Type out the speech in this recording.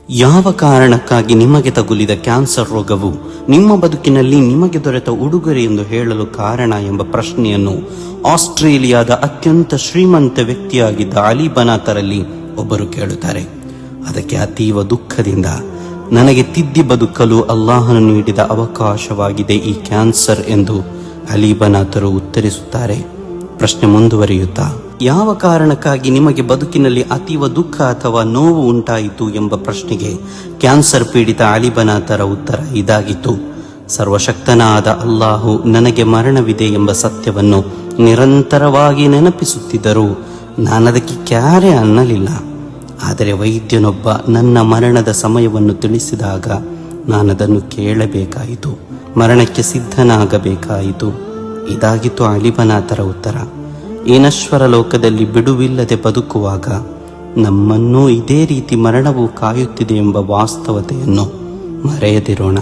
ಯಾವ ಕಾರಣಕ್ಕಾಗಿ ನಿಮಗೆ ತಗುಲಿದ ಕ್ಯಾನ್ಸರ್ ರೋಗವು ನಿಮ್ಮ ಬದುಕಿನಲ್ಲಿ ನಿಮಗೆ ದೊರೆತ ಉಡುಗೊರೆ ಎಂದು ಹೇಳಲು ಕಾರಣ ಎಂಬ ಪ್ರಶ್ನೆಯನ್ನು ಆಸ್ಟ್ರೇಲಿಯಾದ ಅತ್ಯಂತ ಶ್ರೀಮಂತ ವ್ಯಕ್ತಿಯಾಗಿದ್ದ ಅಲಿ ಬನಾತರಲ್ಲಿ ಒಬ್ಬರು ಕೇಳುತ್ತಾರೆ. ಅದಕ್ಕೆ ಅತೀವ ದುಃಖದಿಂದ, ನನಗೆ ತಿದ್ದಿ ಬದುಕಲು ಅಲ್ಲಾಹನು ನೀಡಿದ ಅವಕಾಶವಾಗಿದೆ ಈ ಕ್ಯಾನ್ಸರ್ ಎಂದು ಅಲಿ ಬನಾತರು ಉತ್ತರಿಸುತ್ತಾರೆ. ಪ್ರಶ್ನೆ ಮುಂದುವರಿಯುತ್ತಾ, ಯಾವ ಕಾರಣಕ್ಕಾಗಿ ನಿಮಗೆ ಬದುಕಿನಲ್ಲಿ ಅತೀವ ದುಃಖ ಅಥವಾ ನೋವು ಉಂಟಾಯಿತು ಎಂಬ ಪ್ರಶ್ನೆಗೆ ಕ್ಯಾನ್ಸರ್ ಪೀಡಿತ ಅಲಿ ಬನಾತರ ಉತ್ತರ ಇದಾಗಿತ್ತು: ಸರ್ವಶಕ್ತನಾದ ಅಲ್ಲಾಹು ನನಗೆ ಮರಣವಿದೆ ಎಂಬ ಸತ್ಯವನ್ನು ನಿರಂತರವಾಗಿ ನೆನಪಿಸುತ್ತಿದ್ದರೂ ನಾನದಕ್ಕೆ ಕ್ಯಾರೆ ಅನ್ನಲಿಲ್ಲ. ಆದರೆ ವೈದ್ಯನೊಬ್ಬ ನನ್ನ ಮರಣದ ಸಮಯವನ್ನು ತಿಳಿಸಿದಾಗ ನಾನದನ್ನು ಕೇಳಬೇಕಾಯಿತು, ಮರಣಕ್ಕೆ ಸಿದ್ಧನಾಗಬೇಕಾಯಿತು. ಇದಾಗಿತ್ತು ಅಲಿ ಬನಾತರ ಉತ್ತರ. ಈ ನಶ್ವರ ಲೋಕದಲ್ಲಿ ಬಿಡುವಿಲ್ಲದೆ ಬದುಕುವಾಗ ನಮ್ಮನ್ನೂ ಇದೇ ರೀತಿ ಮರಣವು ಕಾಯುತ್ತಿದೆ ಎಂಬ ವಾಸ್ತವತೆಯನ್ನು ಮರೆಯದಿರೋಣ.